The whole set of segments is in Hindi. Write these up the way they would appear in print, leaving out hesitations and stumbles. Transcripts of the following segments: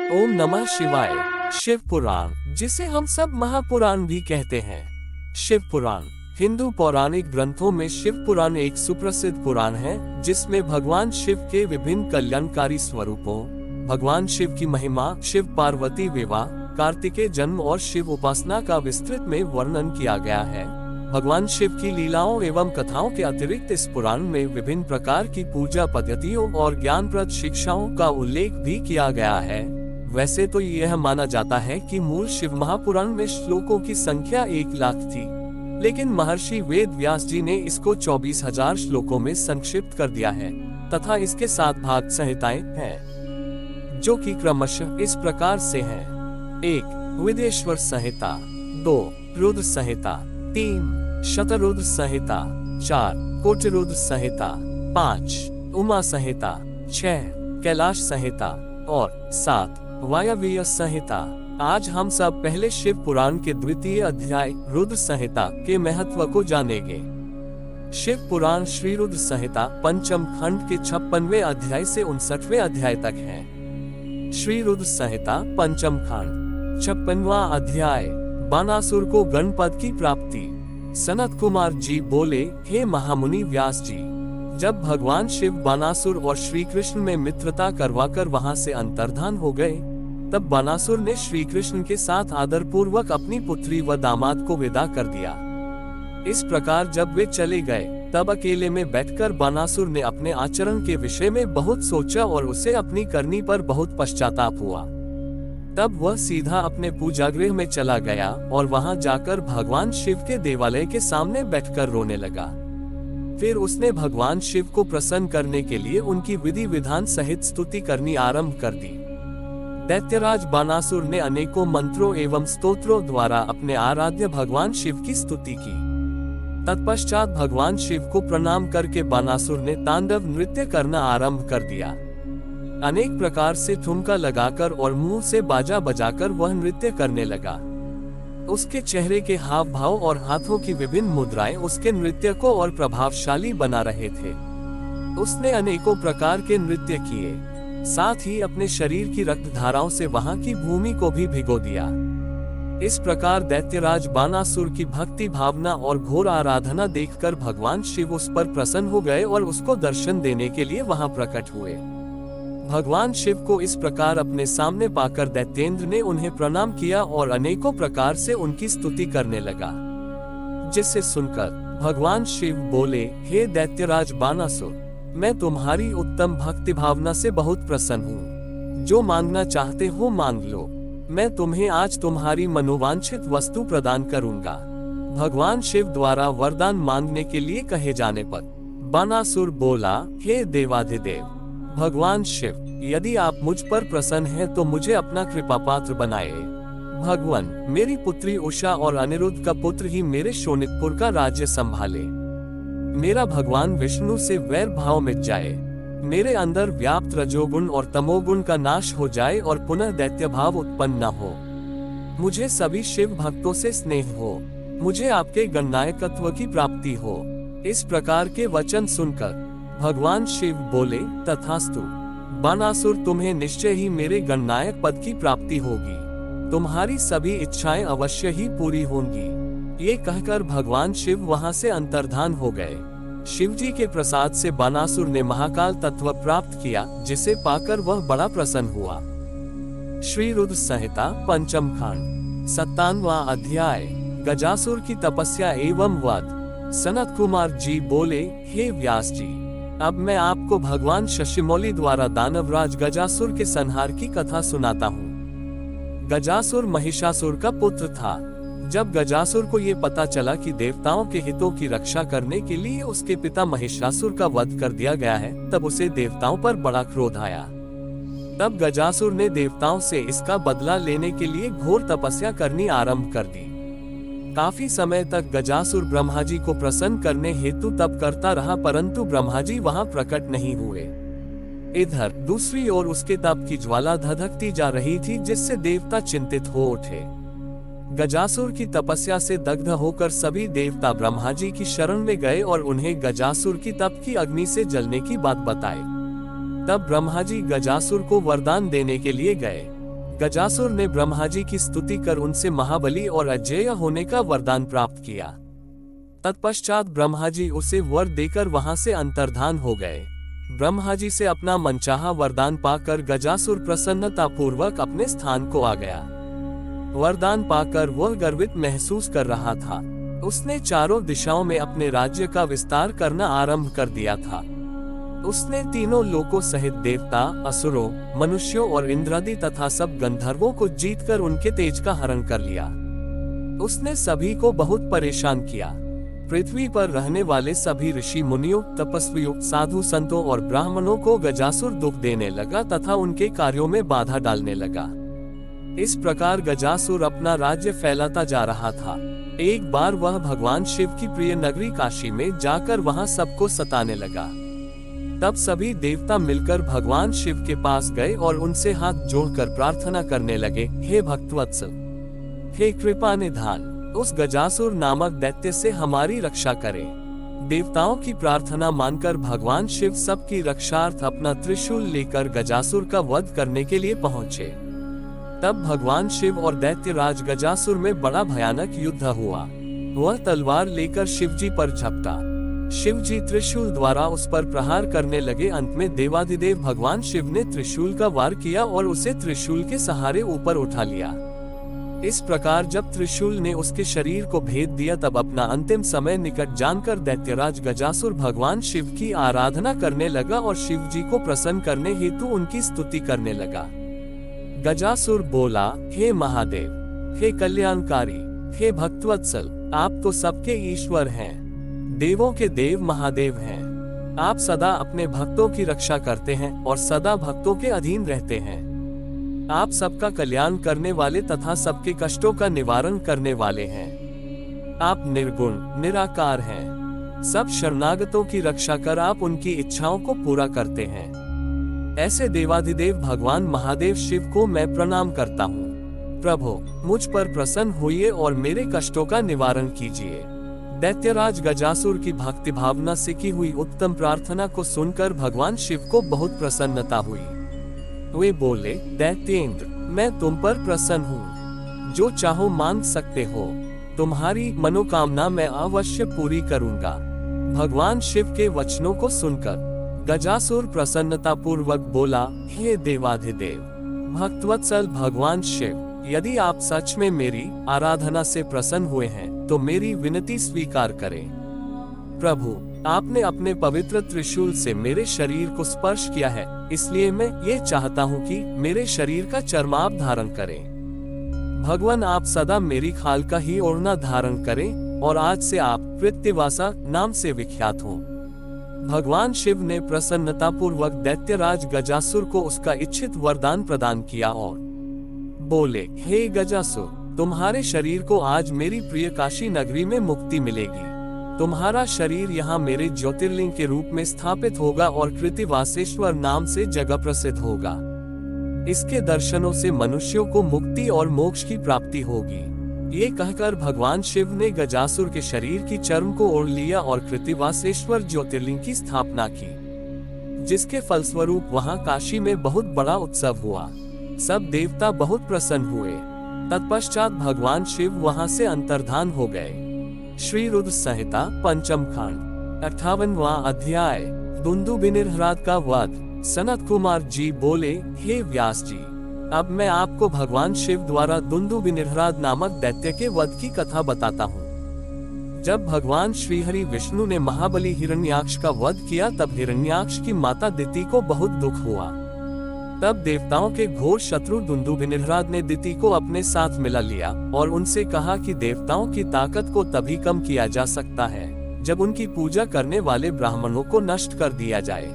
ओम नमः शिवाय। शिव पुराण, जिसे हम सब महापुराण भी कहते हैं। शिव पुराण हिंदू पौराणिक ग्रंथों में शिव पुराण एक सुप्रसिद्ध पुराण है, जिसमें भगवान शिव के विभिन्न कल्याणकारी स्वरूपों, भगवान शिव की महिमा, शिव पार्वती विवाह, कार्तिकेय जन्म और शिव उपासना का विस्तृत में वर्णन किया गया है। भगवान शिव की लीलाओं एवं कथाओं के अतिरिक्त इस पुराण में विभिन्न प्रकार की पूजा पद्धतियों और ज्ञानप्रद शिक्षाओं का उल्लेख भी किया गया है। वैसे तो यह माना जाता है कि मूल शिव महापुराण में श्लोकों की संख्या 1,00,000 थी, लेकिन महर्षि वेद व्यास जी ने इसको 24,000 श्लोकों में संक्षिप्त कर दिया है तथा इसके 7 भाग संहिताएं हैं, जो कि क्रमशः इस प्रकार से हैं। 1. विदेश्वर संहिता, 2. रुद्र संहिता, 3. शतरुद्र संहिता, 4. कोटिरुद्र संहिता, 5. उमा संहिता, 6. कैलाश संहिता और 7. वायव्य संहिता। आज हम सब पहले शिव पुराण के द्वितीय अध्याय रुद्र संहिता के महत्व को जानेंगे। शिव पुराण श्री रुद्र संहिता पंचम खंड के 56वें अध्याय से 59वें अध्याय तक है। श्री रुद्र संहिता पंचम खंड 56वां अध्याय। बानासुर को गणपद की प्राप्ति। सनत कुमार जी बोले, हे महामुनि व्यास जी, जब भगवान शिव बानासुर और श्री कृष्ण में मित्रता करवाकर वहां से अंतर्धान हो गए, तब बानासुर ने श्री कृष्ण के साथ आदर पूर्वक अपनी पुत्री व दामाद को विदा कर दिया। इस प्रकार जब वे चले गए, तब अकेले में बैठकर बानासुर ने अपने आचरण के विषय में बहुत सोचा और उसे अपनी करनी पर बहुत पश्चाताप हुआ। तब वह सीधा अपने पूजागृह में चला गया और वहां जाकर भगवान शिव के देवालय के सामने बैठकर रोने लगा। फिर उसने भगवान शिव को प्रसन्न करने के लिए उनकी विधि विधान सहित स्तुति करनी आरंभ कर दी। दैत्यराज बानासुर ने अनेकों मंत्रों एवं स्तोत्रों द्वारा अपने आराध्य भगवान शिव की स्तुति की। तत्पश्चात भगवान शिव को प्रणाम करके बानासुर ने तांडव नृत्य करना आरंभ कर दिया। अनेक प्रकार से ठुमका लगाकर और मुंह से बाजा बजाकर वह नृत्य करने लगा। उसके चेहरे के हाव भाव और हाथों की विभिन्न मुद्राएं उसके नृत्य को और प्रभावशाली बना रहे थे। उसने अनेकों प्रकार के नृत्य किए, साथ ही अपने शरीर की रक्त धाराओं से वहां की भूमि को भी भिगो दिया। इस प्रकार दैत्यराज बानासुर की भक्ति भावना और घोर आराधना देखकर भगवान शिव उस पर प्रसन्न हो गए और उसको दर्शन देने के लिए वहां प्रकट हुए। भगवान शिव को इस प्रकार अपने सामने पाकर दैत्येंद्र ने उन्हें प्रणाम किया और अनेकों प्रकार से उनकी स्तुति करने लगा, जिसे सुनकर भगवान शिव बोले, हे दैत्यराज बानासुर, मैं तुम्हारी उत्तम भक्ति भावना से बहुत प्रसन्न हूँ। जो मांगना चाहते हो मांग लो, मैं तुम्हें आज तुम्हारी मनोवांछित वस्तु प्रदान करूंगा। भगवान शिव द्वारा वरदान मांगने के लिए कहे जाने पर बानासुर बोला, हे देवाधिदेव भगवान शिव, यदि आप मुझ पर प्रसन्न हैं तो मुझे अपना कृपा पात्र बनाए। भगवान, मेरी पुत्री उषा और अनिरुद्ध का पुत्र ही मेरे शोणितपुर का राज्य संभाले। मेरा भगवान विष्णु से वैर भाव मिट जाए, मेरे अंदर व्याप्त रजोगुण और तमोगुण का नाश हो जाए और पुनः दैत्य भाव उत्पन्न न हो। मुझे सभी शिव भक्तों से स्नेह हो, मुझे आपके गणनायकत्व की प्राप्ति हो। इस प्रकार के वचन सुनकर भगवान शिव बोले, तथास्तु। बानासुर, तुम्हें निश्चय ही मेरे गणनायक पद की प्राप्ति होगी। तुम्हारी सभी इच्छाएं अवश्य ही पूरी होंगी। ये कहकर भगवान शिव वहां से अंतर्धान हो गए। शिवजी के प्रसाद से बानासुर ने महाकाल तत्व प्राप्त किया, जिसे पाकर वह बड़ा प्रसन्न हुआ। श्री रुद्र संहिता पंचम खंड 57वां अध्याय। गजासुर की तपस्या एवं वध। सनत कुमार जी बोले, हे व्यास जी, अब मैं आपको भगवान शशिमौली द्वारा दानवराज गजासुर के संहार की कथा सुनाता हूँ। गजासुर महिषासुर का पुत्र था। जब गजासुर को ये पता चला कि देवताओं के हितों की रक्षा करने के लिए उसके पिता महिषासुर का वध कर दिया गया है, तब उसे देवताओं पर बड़ा क्रोध आया। तब गजासुर ने देवताओं से इसका बदला लेने के लिए घोर तपस्या करनी आरंभ कर दी। काफी समय तक गजासुर ब्रह्मा जी को प्रसन्न करने हेतु तप करता रहा, परंतु ब्रह्मा जी वहां प्रकट नहीं हुए। इधर दूसरी ओर उसके तप की ज्वाला धधकती जा रही थी, जिससे देवता चिंतित हो उठे। गजासुर की तपस्या से दग्ध होकर सभी देवता ब्रह्मा जी की शरण में गए और उन्हें गजासुर की तप की अग्नि से जलने की बात बताई। तब ब्रह्मा जी गजासुर को वरदान देने के लिए गए। गजासुर ने ब्रह्मा जी की स्तुति कर उनसे महाबली और अजेय होने का वरदान प्राप्त किया। तत्पश्चात ब्रह्मा जी उसे वर देकर वहां से अंतर्धान हो गए। ब्रह्मा जी से अपना मनचाहा वरदान पाकर गजासुर प्रसन्नता पूर्वक अपने स्थान को आ गया। वरदान पाकर वह गर्वित महसूस कर रहा था। उसने चारों दिशाओं में अपने राज्य का विस्तार करना आरंभ कर दिया था। उसने तीनों लोकों सहित देवता, असुरों, मनुष्यों और इंद्रादि तथा सब गंधर्वों को जीतकर उनके तेज का हरण कर लिया। उसने सभी को बहुत परेशान किया। पृथ्वी पर रहने वाले सभी ऋषि मुनियों, तपस्वियों, साधु संतों और ब्राह्मणों को गजासुर दुख देने लगा तथा उनके कार्यों में बाधा डालने लगा। इस प्रकार गजासुर अपना राज्य फैलाता जा रहा था। एक बार वह भगवान शिव की प्रिय नगरी काशी में जाकर वहां सबको सताने लगा। तब सभी देवता मिलकर भगवान शिव के पास गए और उनसे हाथ जोड़कर प्रार्थना करने लगे, हे भक्तवत्सल, हे कृपा निधान, उस गजासुर नामक दैत्य से हमारी रक्षा करें। देवताओं की प्रार्थना मानकर भगवान शिव सबकी रक्षार्थ अपना त्रिशूल लेकर गजासुर का वध करने के लिए पहुंचे। तब भगवान शिव और दैत्यराज गजासुर में बड़ा भयानक युद्ध हुआ। वह तलवार लेकर शिवजी पर झपटा। शिवजी त्रिशूल द्वारा उस पर प्रहार करने लगे। अंत में देवाधिदेव भगवान शिव ने त्रिशूल का वार किया और उसे त्रिशूल के सहारे ऊपर उठा लिया। इस प्रकार जब त्रिशूल ने उसके शरीर को भेद दिया तब अपना अंतिम समय निकट जानकर दैत्यराज गजासुर भगवान शिव की आराधना करने लगा और शिवजी को प्रसन्न करने हेतु उनकी स्तुति करने लगा। गजासुर बोला, हे महादेव, हे कल्याणकारी, हे भक्तवत्सल, आप तो सबके ईश्वर हैं, देवों के देव महादेव हैं। आप सदा अपने भक्तों की रक्षा करते हैं और सदा भक्तों के अधीन रहते हैं। आप सबका कल्याण करने वाले तथा सबके कष्टों का निवारण करने वाले हैं। आप निर्गुण निराकार हैं। सब शरणागतों की रक्षा कर आप उनकी इच्छाओं को पूरा करते हैं। ऐसे देवाधिदेव भगवान महादेव शिव को मैं प्रणाम करता हूँ। प्रभु, मुझ पर प्रसन्न होइए और मेरे कष्टों का निवारण कीजिए। दैत्यराज गजासुर की भक्ति भावना से की हुई उत्तम प्रार्थना को सुनकर भगवान शिव को बहुत प्रसन्नता हुई। वे बोले, दैत्येंद्र, मैं तुम पर प्रसन्न हूँ। जो चाहो मांग सकते हो। तुम्हारी मनोकामना मैं अवश्य पूरी करूँगा। भगवान शिव के वचनों को सुनकर गजासुर प्रसन्नता पूर्वक बोला, हे देवाधिदेव भक्तवत्सल भगवान शिव, यदि आप सच में मेरी आराधना से प्रसन्न हुए हैं तो मेरी विनती स्वीकार करें। प्रभु, आपने अपने पवित्र त्रिशूल से मेरे शरीर को स्पर्श किया है, इसलिए मैं ये चाहता हूँ कि मेरे शरीर का चर्माभ धारण करें। भगवान, आप सदा मेरी खाल का ही ओढ़ना धारण करें और आज से आप कृत्यवासा नाम से विख्यात हों। भगवान शिव ने प्रसन्नता पूर्वक दैत्यराज गजासुर को उसका इच्छित वरदान प्रदान किया और बोले, हे गजासुर, तुम्हारे शरीर को आज मेरी प्रिय काशी नगरी में मुक्ति मिलेगी। तुम्हारा शरीर यहाँ मेरे ज्योतिर्लिंग के रूप में स्थापित होगा और कृतिवासेश्वर नाम से जगह प्रसिद्ध होगा। इसके दर्शनों से मनुष्यों को मुक्ति और मोक्ष की प्राप्ति होगी। ये कहकर भगवान शिव ने गजासुर के शरीर की चर्म को ओढ़ लिया और कृतिवासेश्वर ज्योतिर्लिंग की स्थापना की, जिसके फलस्वरूप वहाँ काशी में बहुत बड़ा उत्सव हुआ। सब देवता बहुत प्रसन्न हुए। तत्पश्चात भगवान शिव वहाँ से अंतर्धान हो गए। श्री रुद्र संहिता पंचम खंड 58वां अध्याय। दुंदुभिनिर्हराद का वध। सनत कुमार जी बोले, हे व्यास जी, अब मैं आपको भगवान शिव द्वारा दुंदुभिनिर्हराद नामक दैत्य के वध की कथा बताता हूँ। जब भगवान श्रीहरि विष्णु ने महाबली हिरण्याक्ष का वध किया तब हिरण्याक्ष की माता दिति को बहुत दुख हुआ। तब देवताओं के घोर शत्रु दुंदुभिनिर्हराद ने दिति को अपने साथ मिला लिया और उनसे कहा कि देवताओं की ताकत को तभी कम किया जा सकता है जब उनकी पूजा करने वाले ब्राह्मणों को नष्ट कर दिया जाए।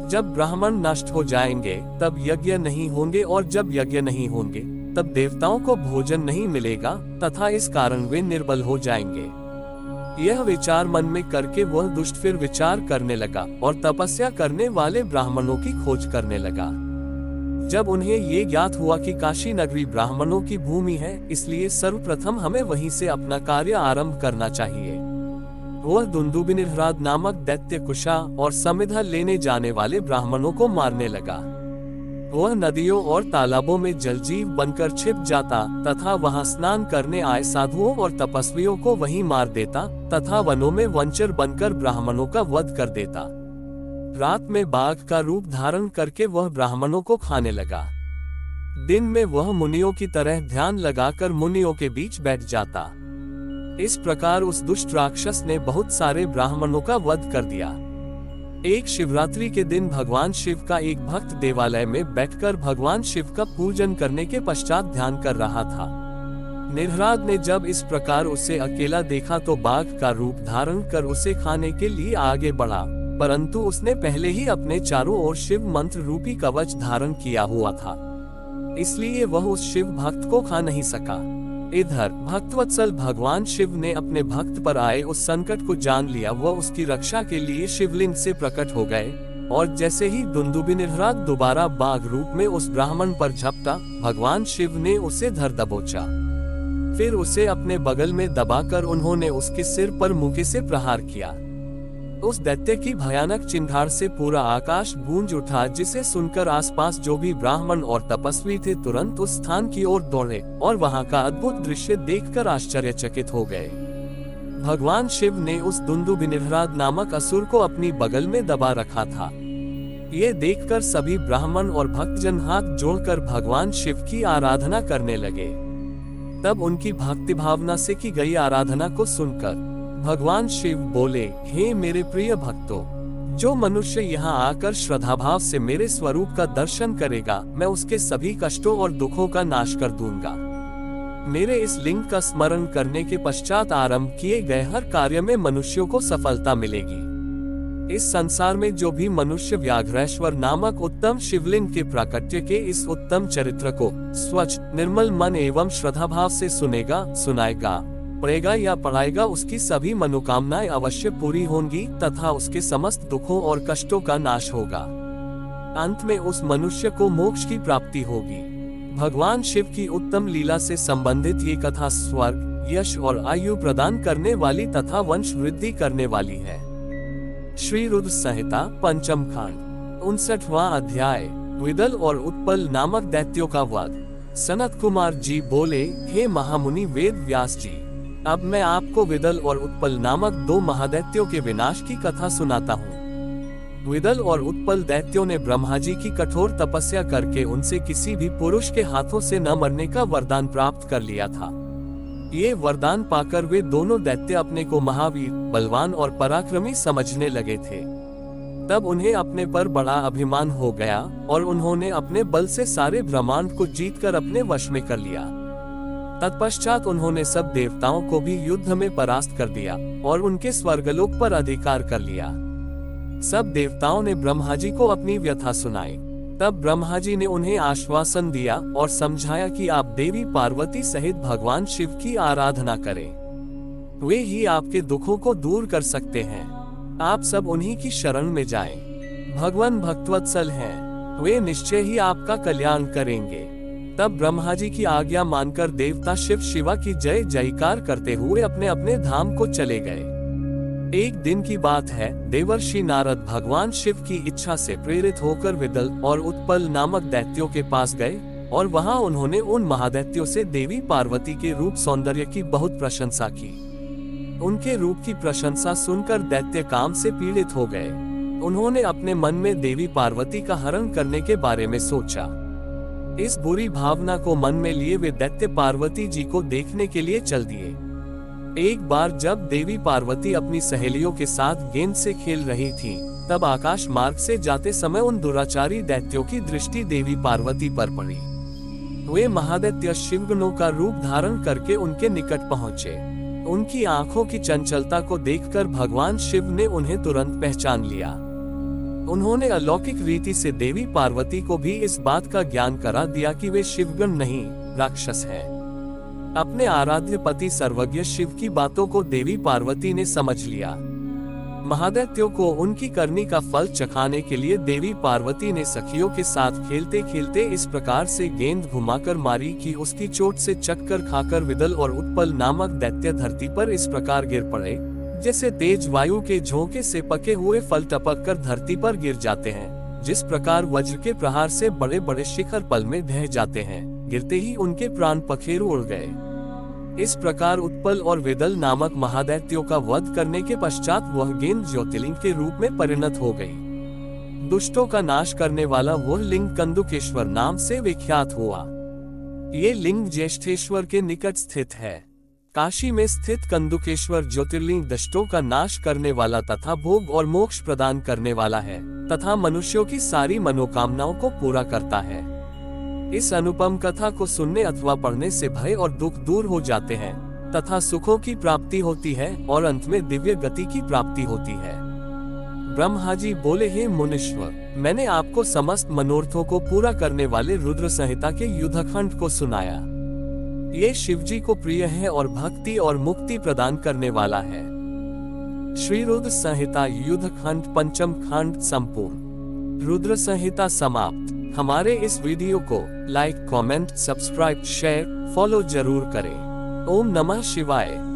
जब ब्राह्मण नष्ट हो जाएंगे तब यज्ञ नहीं होंगे और जब यज्ञ नहीं होंगे तब देवताओं को भोजन नहीं मिलेगा तथा इस कारण वे निर्बल हो जाएंगे। यह विचार मन में करके वह दुष्ट फिर विचार करने लगा और तपस्या करने वाले ब्राह्मणों की खोज करने लगा। जब उन्हें ये ज्ञात हुआ कि काशी नगरी ब्राह्मणों की भूमि है, इसलिए सर्वप्रथम हमें वहीं से अपना कार्य आरंभ करना चाहिए। वह दुंदुभिनिर्हराद नामक दैत्य कुशा और समिधा लेने जाने वाले ब्राह्मणों को मारने लगा। वह नदियों और तालाबों में जलजीव बनकर छिप जाता तथा वहां स्नान करने आए साधुओं और तपस्वियों को वहीं मार देता तथा वनों में वंचर बनकर ब्राह्मणों का वध कर देता। रात में बाघ का रूप धारण करके वह ब्राह्मणों को खाने लगा। दिन में वह मुनियों की तरह ध्यान लगाकर मुनियों के बीच बैठ जाता। इस प्रकार उस दुष्ट राक्षस ने बहुत सारे ब्राह्मणों का वध कर दिया। एक शिवरात्रि के दिन भगवान शिव का एक भक्त देवालय में बैठकर भगवान शिव का पूजन करने के पश्चात ध्यान कर रहा था। निरहराद ने जब इस प्रकार उसे अकेला देखा तो बाघ का रूप धारण कर उसे खाने के लिए आगे बढ़ा, परंतु उसने पहले ही अपने चारों ओर शिव मंत्र रूपी कवच धारण किया हुआ था, इसलिए वह उस शिव भक्त को खा नहीं सका। इधर भक्तवत्सल भगवान शिव ने अपने भक्त पर आए उस संकट को जान लिया। वह उसकी रक्षा के लिए शिवलिंग से प्रकट हो गए और जैसे ही दुंदुभि निरहराद दोबारा बाघ रूप में उस ब्राह्मण पर झपटा, भगवान शिव ने उसे धर दबोचा। फिर उसे अपने बगल में दबाकर उन्होंने उसके सिर पर मुक्के से प्रहार किया। उस दैत्य की भयानक चिंगार से पूरा आकाश गूंज उठा, जिसे सुनकर आसपास जो भी ब्राह्मण और तपस्वी थे तुरंत उस स्थान की ओर दौड़े और वहां का अद्भुत दृश्य देखकर आश्चर्यचकित हो गए। भगवान शिव ने उस दुंदुभि निरहराद नामक असुर को अपनी बगल में दबा रखा था। ये देखकर सभी ब्राह्मण और भक्तजन हाथ जोड़कर भगवान शिव की आराधना करने लगे। तब उनकी भक्ति भावना से की गई आराधना को सुनकर भगवान शिव बोले, हे मेरे प्रिय भक्तों, जो मनुष्य यहाँ आकर श्रद्धाभाव से मेरे स्वरूप का दर्शन करेगा, मैं उसके सभी कष्टों और दुखों का नाश कर दूंगा। मेरे इस लिंग का स्मरण करने के पश्चात आरंभ किए गए हर कार्य में मनुष्यों को सफलता मिलेगी। इस संसार में जो भी मनुष्य व्याघ्रेश्वर नामक उत्तम शिवलिंग के प्राकट्य के इस उत्तम चरित्र को स्वच्छ निर्मल मन एवं श्रद्धाभाव से सुनेगा, सुनाएगा, पढ़ेगा या पढ़ाएगा, उसकी सभी मनोकामनाएं अवश्य पूरी होंगी तथा उसके समस्त दुखों और कष्टों का नाश होगा। अंत में उस मनुष्य को मोक्ष की प्राप्ति होगी। भगवान शिव की उत्तम लीला से संबंधित ये कथा स्वर्ग, यश और आयु प्रदान करने वाली तथा वंश वृद्धि करने वाली है। श्री रुद्र संहिता पंचम खंड 59वां अध्याय। विदल और उत्पल नामक दैत्यों का वध। सनत कुमार जी बोले, हे महामुनि वेद व्यास जी, अब मैं आपको विदल और उत्पल नामक दो महादैत्यों के विनाश की कथा सुनाता हूँ। विदल और उत्पल दैत्यों ने ब्रह्मा जी की कठोर तपस्या करके उनसे किसी भी पुरुष के हाथों से न मरने का वरदान प्राप्त कर लिया था। ये वरदान पाकर वे दोनों दैत्य अपने को महावीर, बलवान और पराक्रमी समझने लगे थे। तब उन्हें अपने पर बड़ा अभिमान हो गया और उन्होंने अपने बल से सारे ब्रह्मांड को जीतकर अपने वश में कर लिया। तत्पश्चात उन्होंने सब देवताओं को भी युद्ध में परास्त कर दिया और उनके स्वर्गलोक पर अधिकार कर लिया। सब देवताओं ने ब्रह्मा जी को अपनी व्यथा सुनाई। तब ब्रह्मा जी ने उन्हें आश्वासन दिया और समझाया कि आप देवी पार्वती सहित भगवान शिव की आराधना करें, वे ही आपके दुखों को दूर कर सकते हैं। आप सब उन्हीं की शरण में जाएं। भगवान भक्तवत्सल हैं, वे निश्चय ही आपका कल्याण करेंगे। तब ब्रह्मा जी की आज्ञा मानकर देवता शिव शिवा की जय जयकार करते हुए अपने अपने धाम को चले गए। एक दिन की बात है, देवर्षि नारद भगवान शिव की इच्छा से प्रेरित होकर विदल और उत्पल नामक दैत्यों के पास गए और वहां उन्होंने उन महादैत्यों से देवी पार्वती के रूप सौंदर्य की बहुत प्रशंसा की। उनके रूप की प्रशंसा सुनकर दैत्य काम से पीड़ित हो गए। उन्होंने अपने मन में देवी पार्वती का हरण करने के बारे में सोचा। इस बुरी भावना को मन में लिए वे दैत्य पार्वती जी को देखने के लिए चल दिए। एक बार जब देवी पार्वती अपनी सहेलियों के साथ गेंद से खेल रही थीं, तब आकाश मार्ग से जाते समय उन दुराचारी दैत्यों की दृष्टि देवी पार्वती पर पड़ी। वे महादैत्य शिवगणों का रूप धारण करके उनके निकट पहुँचे। उनकी आंखों की चंचलता को देखकर भगवान शिव ने उन्हें तुरंत पहचान लिया। उन्होंने अलौकिक रीति से देवी पार्वती को भी इस बात का ज्ञान करा दिया कि वे शिवगण नहीं, राक्षस हैं। अपने आराध्य पति सर्वज्ञ शिव की बातों को देवी पार्वती ने समझ लिया। महादैत्यों को उनकी करनी का फल चखाने के लिए देवी पार्वती ने सखियों के साथ खेलते खेलते इस प्रकार से गेंद घुमाकर मारी कि उसकी चोट से चक्कर खाकर विदल और उत्पल नामक दैत्य धरती पर इस प्रकार गिर पड़े, जैसे तेज वायु के झोंके से पके हुए फल टपक कर धरती पर गिर जाते हैं। जिस प्रकार वज्र के प्रहार से बड़े बड़े शिखर पल में ढह जाते हैं, गिरते ही उनके प्राण पखेरु उड़ गए। इस प्रकार उत्पल और वेदल नामक महादैत्यों का वध करने के पश्चात वह गेंद ज्योतिर्लिंग के रूप में परिणत हो गई। दुष्टों का नाश करने वाला वह लिंग कंदुकेश्वर नाम से विख्यात हुआ। ये लिंग ज्येष्ठेश्वर के निकट स्थित है। काशी में स्थित कंदुकेश्वर ज्योतिर्लिंग दुष्टों का नाश करने वाला तथा भोग और मोक्ष प्रदान करने वाला है तथा मनुष्यों की सारी मनोकामनाओं को पूरा करता है। इस अनुपम कथा को सुनने अथवा पढ़ने से भय और दुख दूर हो जाते हैं तथा सुखों की प्राप्ति होती है और अंत में दिव्य गति की प्राप्ति होती है। ब्रह्मा जी बोले, हे मुनीश्वर, मैंने आपको समस्त मनोरथों को पूरा करने वाले रुद्र संहिता के युद्धखंड को सुनाया। ये शिव जी को प्रिय है और भक्ति और मुक्ति प्रदान करने वाला है। श्री रुद्र संहिता युद्धखंड पंचम खंड संपूर्ण। रुद्र संहिता समाप्त। हमारे इस वीडियो को like, comment, subscribe, share, follow जरूर करें। ओम नमः शिवाय।